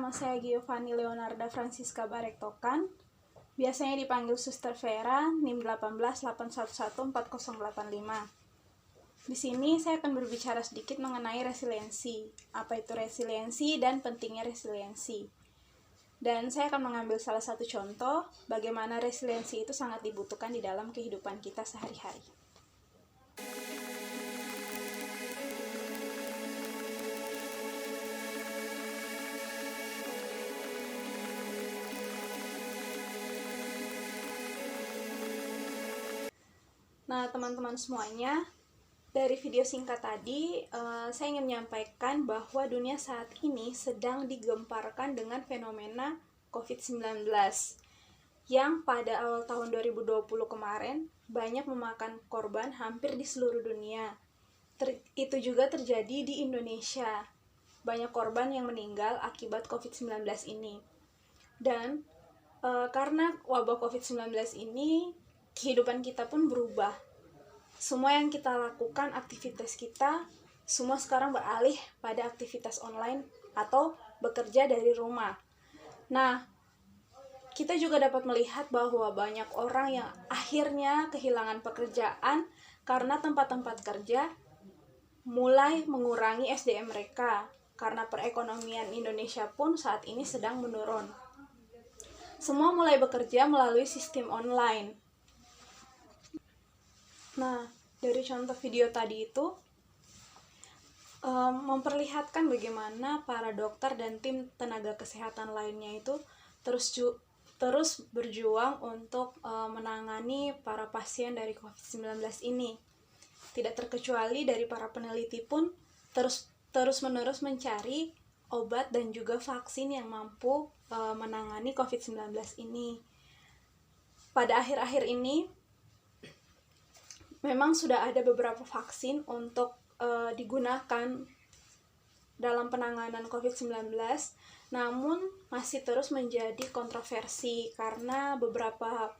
nama saya Giovanni Leonarda Francisca Barektokan. Biasanya dipanggil Suster Vera, NIM 1881140885. Di sini saya akan berbicara sedikit mengenai resiliensi. Apa itu resiliensi dan pentingnya resiliensi. Dan saya akan mengambil salah satu contoh bagaimana resiliensi itu sangat dibutuhkan di dalam kehidupan kita sehari-hari. Nah, teman-teman semuanya, dari video singkat tadi, saya ingin menyampaikan bahwa dunia saat ini sedang digemparkan dengan fenomena COVID-19 yang pada awal tahun 2020 kemarin banyak memakan korban hampir di seluruh dunia. Itu juga terjadi di Indonesia. Banyak korban yang meninggal akibat COVID-19 ini. Dan karena wabah COVID-19 ini, kehidupan kita pun berubah. Semua yang kita lakukan, aktivitas kita, semua sekarang beralih pada aktivitas online atau bekerja dari rumah. Nah, kita juga dapat melihat bahwa banyak orang yang akhirnya kehilangan pekerjaan karena tempat-tempat kerja mulai mengurangi SDM mereka, karena perekonomian Indonesia pun saat ini sedang menurun. Semua mulai bekerja melalui sistem online. Nah, dari contoh video tadi itu memperlihatkan bagaimana para dokter dan tim tenaga kesehatan lainnya itu terus berjuang untuk menangani para pasien dari COVID-19 ini. Tidak terkecuali dari para peneliti pun terus-menerus mencari obat dan juga vaksin yang mampu menangani COVID-19 ini. Pada akhir-akhir ini, memang sudah ada beberapa vaksin untuk digunakan dalam penanganan COVID-19, namun masih terus menjadi kontroversi karena beberapa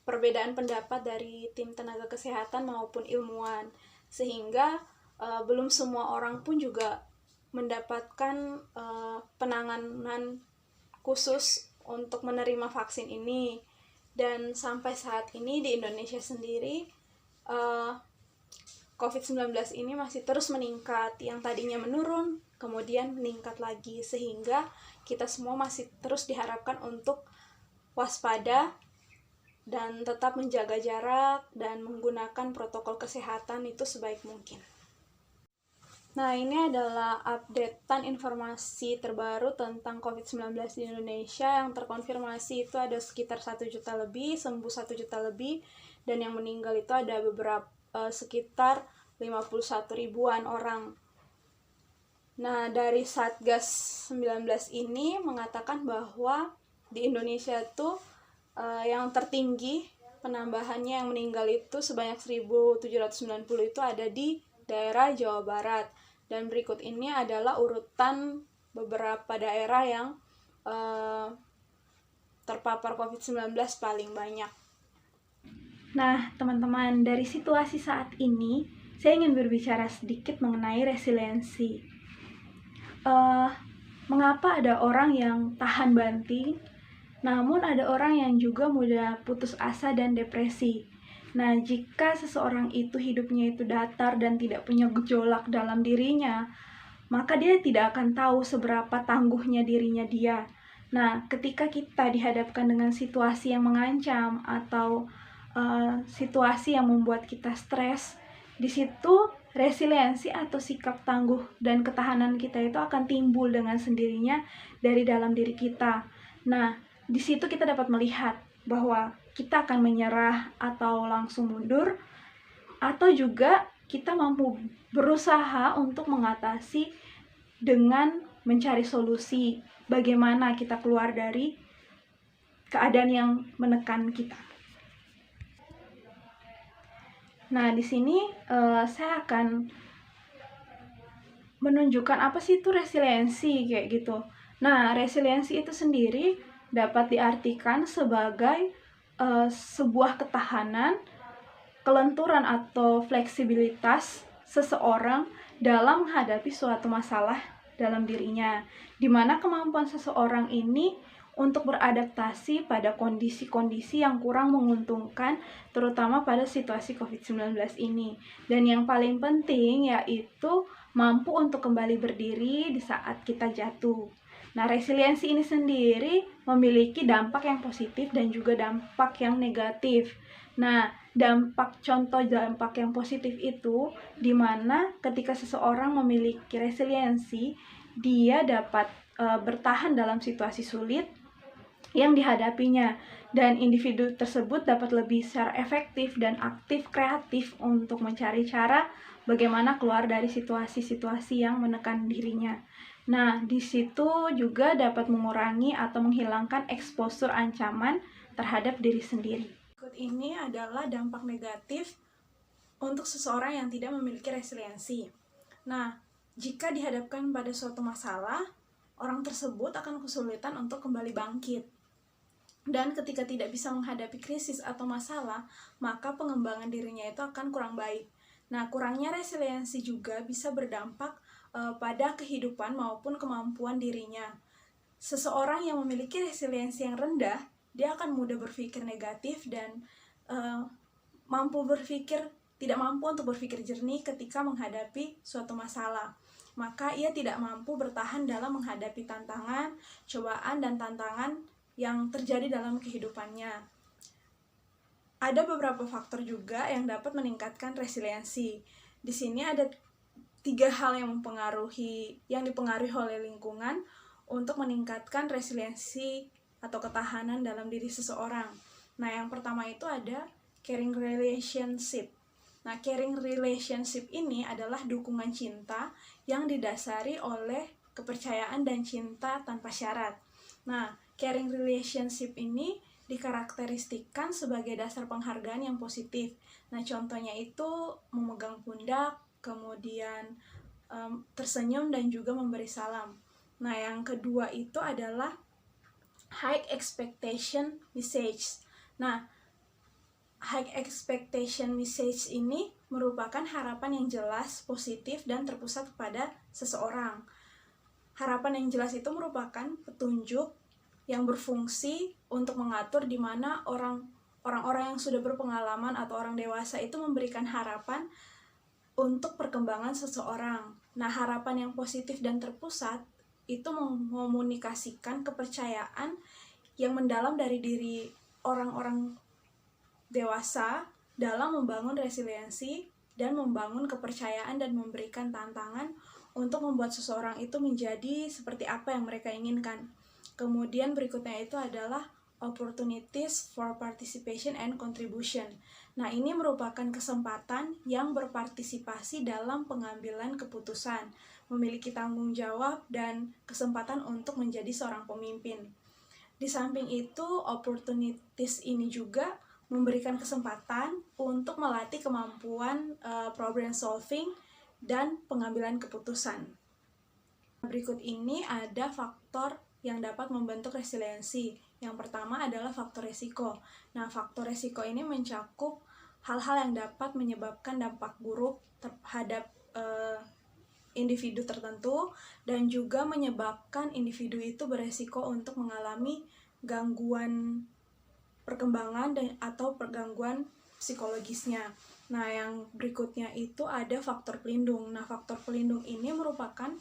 perbedaan pendapat dari tim tenaga kesehatan maupun ilmuwan, sehingga belum semua orang pun juga mendapatkan penanganan khusus untuk menerima vaksin ini. Dan sampai saat ini di Indonesia sendiri, COVID-19 ini masih terus meningkat, yang tadinya menurun, kemudian meningkat lagi, sehingga kita semua masih terus diharapkan untuk waspada dan tetap menjaga jarak dan menggunakan protokol kesehatan itu sebaik mungkin. Nah, ini adalah updatean informasi terbaru tentang COVID-19 di Indonesia. Yang terkonfirmasi itu ada sekitar 1 juta lebih, sembuh 1 juta lebih, dan yang meninggal itu ada sekitar 51 ribuan orang. Nah, dari Satgas 19 ini mengatakan bahwa di Indonesia itu yang tertinggi penambahannya yang meninggal itu sebanyak 1.790 itu ada di daerah Jawa Barat. Dan berikut ini adalah urutan beberapa daerah yang terpapar COVID-19 paling banyak. Nah, teman-teman, dari situasi saat ini, saya ingin berbicara sedikit mengenai resiliensi. Mengapa ada orang yang tahan banting, namun ada orang yang juga mudah putus asa dan depresi. Nah, jika seseorang itu hidupnya itu datar dan tidak punya gejolak dalam dirinya, maka dia tidak akan tahu seberapa tangguhnya dirinya dia. Nah, ketika kita dihadapkan dengan situasi yang mengancam atau situasi yang membuat kita stres, di situ resiliensi atau sikap tangguh dan ketahanan kita itu akan timbul dengan sendirinya dari dalam diri kita. Nah, di situ kita dapat melihat bahwa kita akan menyerah atau langsung mundur, atau juga kita mampu berusaha untuk mengatasi dengan mencari solusi bagaimana kita keluar dari keadaan yang menekan kita. Nah, di sini saya akan menunjukkan apa sih itu resiliensi kayak gitu. Nah, resiliensi itu sendiri dapat diartikan sebagai sebuah ketahanan, kelenturan atau fleksibilitas seseorang dalam menghadapi suatu masalah dalam dirinya, di mana kemampuan seseorang ini untuk beradaptasi pada kondisi-kondisi yang kurang menguntungkan, terutama pada situasi COVID-19 ini. Dan yang paling penting yaitu mampu untuk kembali berdiri di saat kita jatuh. Nah, resiliensi ini sendiri memiliki dampak yang positif dan juga dampak yang negatif. Nah, contoh dampak yang positif itu di mana ketika seseorang memiliki resiliensi, dia dapat bertahan dalam situasi sulit yang dihadapinya, dan individu tersebut dapat lebih secara efektif dan aktif kreatif untuk mencari cara bagaimana keluar dari situasi-situasi yang menekan dirinya. Nah, di situ juga dapat mengurangi atau menghilangkan eksposur ancaman terhadap diri sendiri. Berikut ini adalah dampak negatif untuk seseorang yang tidak memiliki resiliensi. Nah, jika dihadapkan pada suatu masalah, orang tersebut akan kesulitan untuk kembali bangkit. Dan ketika tidak bisa menghadapi krisis atau masalah, maka pengembangan dirinya itu akan kurang baik. Nah, kurangnya resiliensi juga bisa berdampak pada kehidupan maupun kemampuan dirinya. Seseorang yang memiliki resiliensi yang rendah, dia akan mudah berpikir negatif dan tidak mampu untuk berpikir jernih ketika menghadapi suatu masalah. Maka ia tidak mampu bertahan dalam menghadapi tantangan, cobaan, dan tantangan yang terjadi dalam kehidupannya. Ada beberapa faktor juga yang dapat meningkatkan resiliensi. Di sini ada 3 hal yang dipengaruhi oleh lingkungan untuk meningkatkan resiliensi atau ketahanan dalam diri seseorang. Nah, yang pertama itu ada caring relationship. Nah, caring relationship ini adalah dukungan cinta yang didasari oleh kepercayaan dan cinta tanpa syarat. Nah, caring relationship ini dikarakteristikkan sebagai dasar penghargaan yang positif. Nah, contohnya itu memegang pundak, kemudian tersenyum dan juga memberi salam. Nah, yang kedua itu adalah high expectation message. Nah, high expectation message ini merupakan harapan yang jelas, positif, dan terpusat pada seseorang. Harapan yang jelas itu merupakan petunjuk yang berfungsi untuk mengatur di mana orang-orang yang sudah berpengalaman atau orang dewasa itu memberikan harapan untuk perkembangan seseorang. Nah, harapan yang positif dan terpusat itu mengkomunikasikan kepercayaan yang mendalam dari diri orang-orang dewasa dalam membangun resiliensi dan membangun kepercayaan dan memberikan tantangan untuk membuat seseorang itu menjadi seperti apa yang mereka inginkan. Kemudian berikutnya itu adalah opportunities for participation and contribution. Nah, ini merupakan kesempatan yang berpartisipasi dalam pengambilan keputusan, memiliki tanggung jawab, dan kesempatan untuk menjadi seorang pemimpin. Di samping itu, opportunities ini juga memberikan kesempatan untuk melatih kemampuan problem solving dan pengambilan keputusan. Berikut ini ada faktor yang dapat membentuk resiliensi. Yang pertama adalah faktor resiko. Nah, faktor resiko ini mencakup hal-hal yang dapat menyebabkan dampak buruk terhadap individu tertentu dan juga menyebabkan individu itu beresiko untuk mengalami gangguan perkembangan atau gangguan psikologisnya. Nah, yang berikutnya itu ada faktor pelindung. Nah, faktor pelindung ini merupakan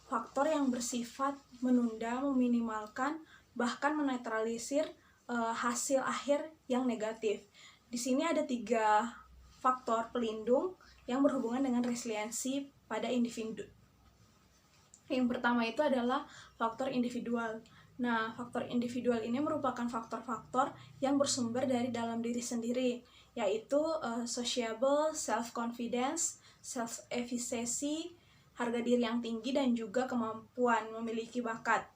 faktor yang bersifat menunda, meminimalkan, bahkan menetralisir hasil akhir yang negatif. Di sini ada 3 faktor pelindung yang berhubungan dengan resiliensi pada individu. Yang pertama itu adalah faktor individual. Nah, faktor individual ini merupakan faktor-faktor yang bersumber dari dalam diri sendiri, yaitu sociable, self-confidence, self-efficacy, harga diri yang tinggi, dan juga kemampuan memiliki bakat.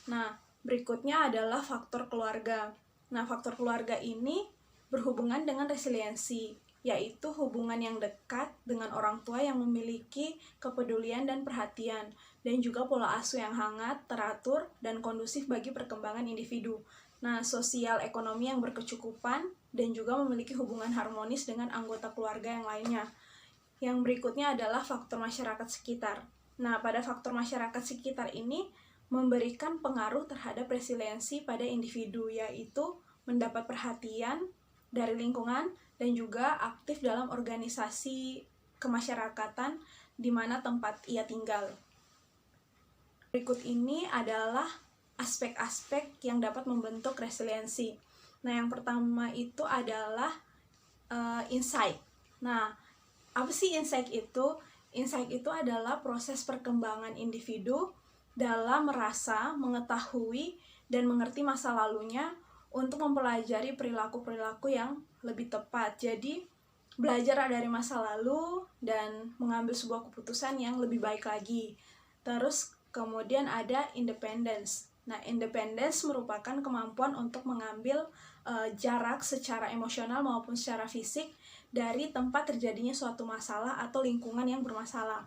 Nah, berikutnya adalah faktor keluarga. Nah, faktor keluarga ini berhubungan dengan resiliensi, yaitu hubungan yang dekat dengan orang tua yang memiliki kepedulian dan perhatian, dan juga pola asuh yang hangat, teratur, dan kondusif bagi perkembangan individu. Nah, sosial ekonomi yang berkecukupan, dan juga memiliki hubungan harmonis dengan anggota keluarga yang lainnya. Yang berikutnya adalah faktor masyarakat sekitar. Nah, pada faktor masyarakat sekitar ini memberikan pengaruh terhadap resiliensi pada individu, yaitu mendapat perhatian dari lingkungan dan juga aktif dalam organisasi kemasyarakatan di mana tempat ia tinggal. Berikut ini adalah aspek-aspek yang dapat membentuk resiliensi. Nah, yang pertama itu adalah insight. Nah, apa sih insight itu? Insight itu adalah proses perkembangan individu dalam merasa, mengetahui, dan mengerti masa lalunya untuk mempelajari perilaku-perilaku yang lebih tepat. Jadi, belajar dari masa lalu dan mengambil sebuah keputusan yang lebih baik lagi. Terus, kemudian ada independence. Nah, independence merupakan kemampuan untuk mengambil jarak secara emosional maupun secara fisik dari tempat terjadinya suatu masalah atau lingkungan yang bermasalah.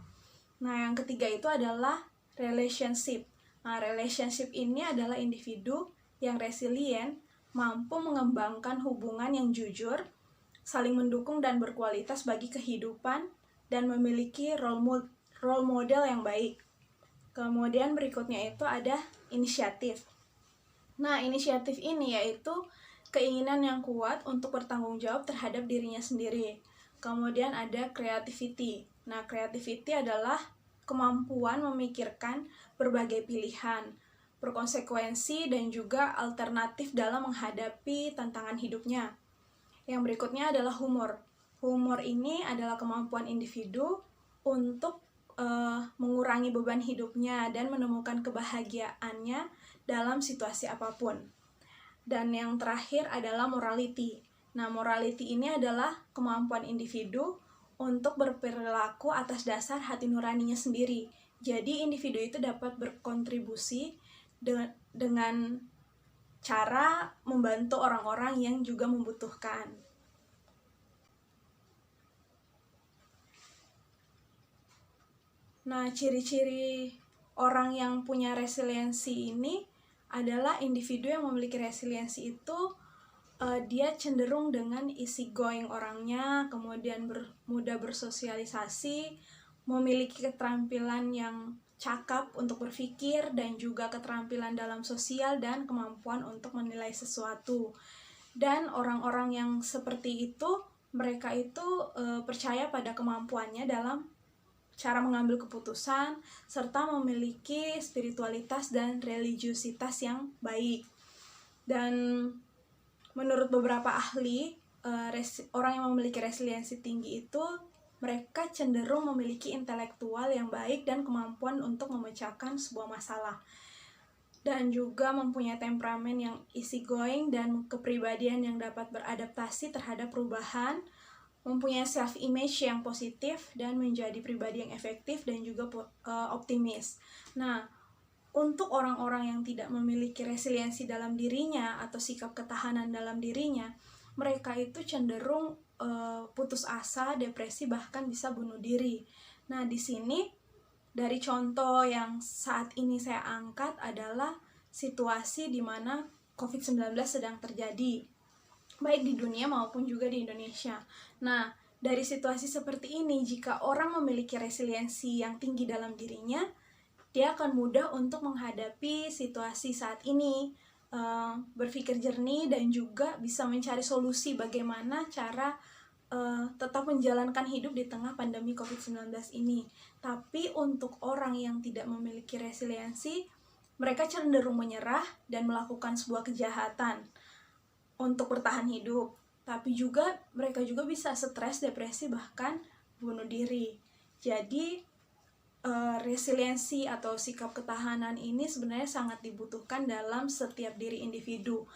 Nah, yang ketiga itu adalah relationship. Nah, relationship ini adalah individu yang resilient, mampu mengembangkan hubungan yang jujur, saling mendukung dan berkualitas bagi kehidupan, dan memiliki role model yang baik. Kemudian berikutnya itu ada inisiatif. Nah, inisiatif ini yaitu keinginan yang kuat untuk bertanggung jawab terhadap dirinya sendiri. Kemudian ada creativity. Nah, creativity adalah kemampuan memikirkan berbagai pilihan, berkonsekuensi, dan juga alternatif dalam menghadapi tantangan hidupnya. Yang berikutnya adalah humor. Humor ini adalah kemampuan individu untuk mengurangi beban hidupnya dan menemukan kebahagiaannya dalam situasi apapun. Dan yang terakhir adalah morality. Nah, morality ini adalah kemampuan individu untuk berperilaku atas dasar hati nuraninya sendiri. Jadi, individu itu dapat berkontribusi dengan cara membantu orang-orang yang juga membutuhkan. Nah, ciri-ciri orang yang punya resiliensi ini adalah individu yang memiliki resiliensi itu dia cenderung dengan easy going orangnya, kemudian mudah bersosialisasi, memiliki keterampilan yang cakap untuk berpikir, dan juga keterampilan dalam sosial dan kemampuan untuk menilai sesuatu. Dan orang-orang yang seperti itu, mereka itu percaya pada kemampuannya dalam cara mengambil keputusan, serta memiliki spiritualitas dan religiusitas yang baik. Dan menurut beberapa ahli, orang yang memiliki resiliensi tinggi itu, mereka cenderung memiliki intelektual yang baik dan kemampuan untuk memecahkan sebuah masalah. Dan juga mempunyai temperamen yang easygoing dan kepribadian yang dapat beradaptasi terhadap perubahan, mempunyai self-image yang positif, dan menjadi pribadi yang efektif dan juga optimis. Nah, untuk orang-orang yang tidak memiliki resiliensi dalam dirinya atau sikap ketahanan dalam dirinya, mereka itu cenderung putus asa, depresi, bahkan bisa bunuh diri. Nah, di sini dari contoh yang saat ini saya angkat adalah situasi di mana COVID-19 sedang terjadi, baik di dunia maupun juga di Indonesia. Nah, dari situasi seperti ini, jika orang memiliki resiliensi yang tinggi dalam dirinya, dia akan mudah untuk menghadapi situasi saat ini, berpikir jernih, dan juga bisa mencari solusi bagaimana cara tetap menjalankan hidup di tengah pandemi COVID-19 ini. Tapi untuk orang yang tidak memiliki resiliensi, mereka cenderung menyerah dan melakukan sebuah kejahatan untuk bertahan hidup. Tapi juga mereka juga bisa stres, depresi, bahkan bunuh diri. Jadi resiliensi atau sikap ketahanan ini sebenarnya sangat dibutuhkan dalam setiap diri individu.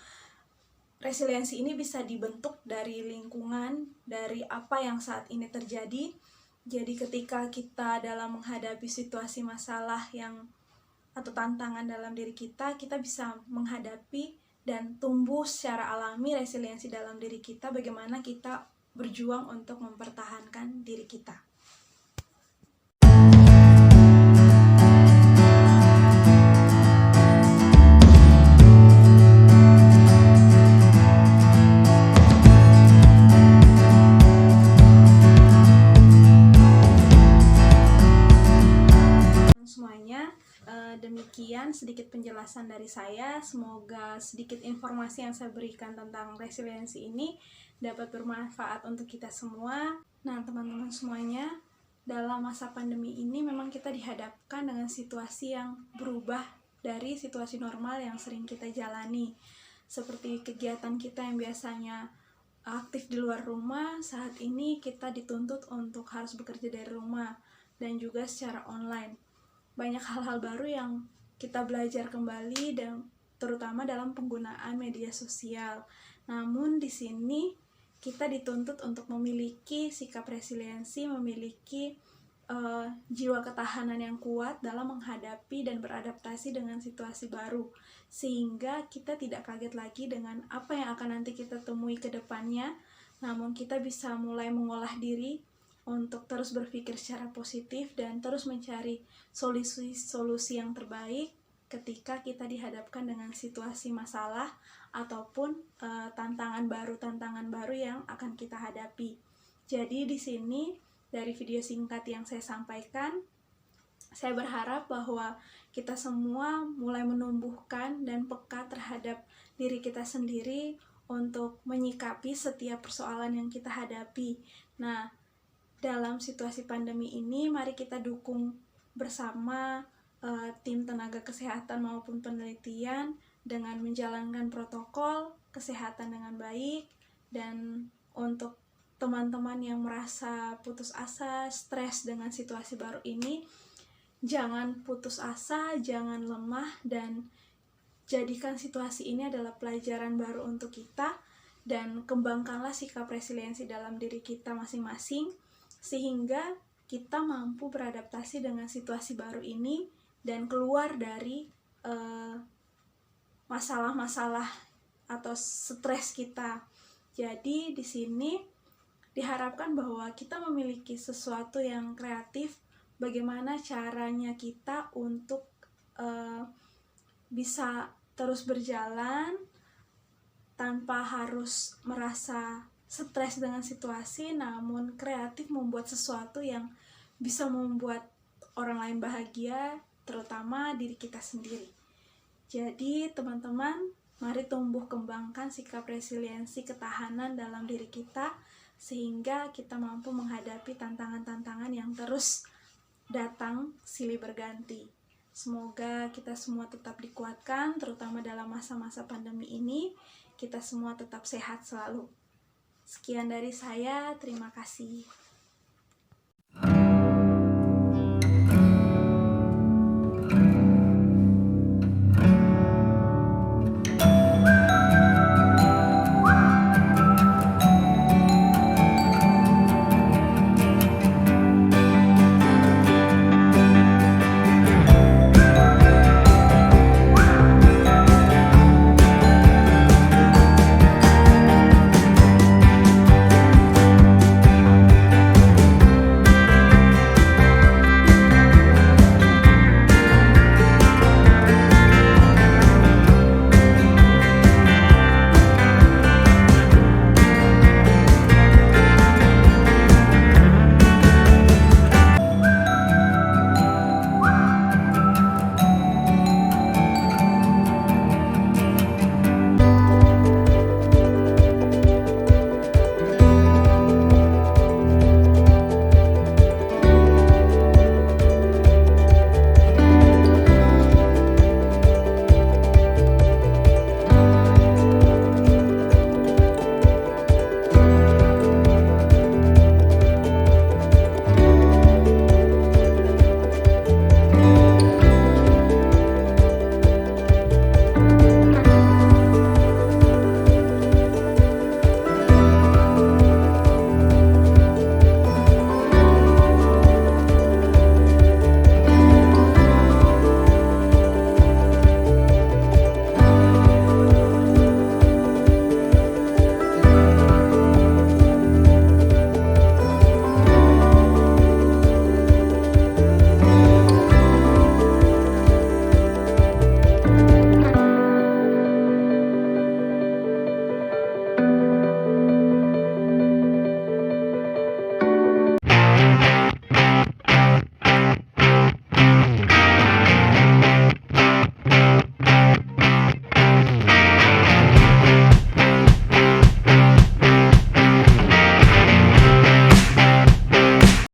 Resiliensi ini bisa dibentuk dari lingkungan, dari apa yang saat ini terjadi. Jadi ketika kita dalam menghadapi situasi masalah atau tantangan dalam diri kita, kita bisa menghadapi dan tumbuh secara alami resiliensi dalam diri kita, bagaimana kita berjuang untuk mempertahankan diri kita. sedikit penjelasan dari saya. Semoga sedikit informasi yang saya berikan tentang resiliensi ini dapat bermanfaat untuk kita semua. Nah, teman-teman semuanya, dalam masa pandemi ini memang kita dihadapkan dengan situasi yang berubah dari situasi normal yang sering kita jalani. Seperti kegiatan kita yang biasanya aktif di luar rumah, saat ini kita dituntut untuk harus bekerja dari rumah dan juga secara online. Banyak hal-hal baru yang kita belajar kembali, dan terutama dalam penggunaan media sosial. Namun di sini kita dituntut untuk memiliki sikap resiliensi, memiliki jiwa ketahanan yang kuat dalam menghadapi dan beradaptasi dengan situasi baru, sehingga kita tidak kaget lagi dengan apa yang akan nanti kita temui ke depannya, namun kita bisa mulai mengolah diri untuk terus berpikir secara positif dan terus mencari solusi yang terbaik ketika kita dihadapkan dengan situasi masalah ataupun tantangan baru yang akan kita hadapi. Jadi di sini dari video singkat yang saya sampaikan, saya berharap bahwa kita semua mulai menumbuhkan dan peka terhadap diri kita sendiri untuk menyikapi setiap persoalan yang kita hadapi. Nah, dalam situasi pandemi ini, mari kita dukung bersama tim tenaga kesehatan maupun penelitian dengan menjalankan protokol kesehatan dengan baik. Dan untuk teman-teman yang merasa putus asa, stres dengan situasi baru ini, jangan putus asa, jangan lemah, dan jadikan situasi ini adalah pelajaran baru untuk kita, dan kembangkanlah sikap resiliensi dalam diri kita masing-masing, sehingga kita mampu beradaptasi dengan situasi baru ini dan keluar dari masalah-masalah atau stres kita. Jadi di sini diharapkan bahwa kita memiliki sesuatu yang kreatif, bagaimana caranya kita untuk bisa terus berjalan tanpa harus merasa stres dengan situasi, namun kreatif membuat sesuatu yang bisa membuat orang lain bahagia, terutama diri kita sendiri. Jadi teman-teman, mari tumbuh kembangkan sikap resiliensi ketahanan dalam diri kita, sehingga kita mampu menghadapi tantangan-tantangan yang terus datang silih berganti. Semoga kita semua tetap dikuatkan, terutama dalam masa-masa pandemi ini. Kita semua tetap sehat selalu. Sekian dari saya, terima kasih.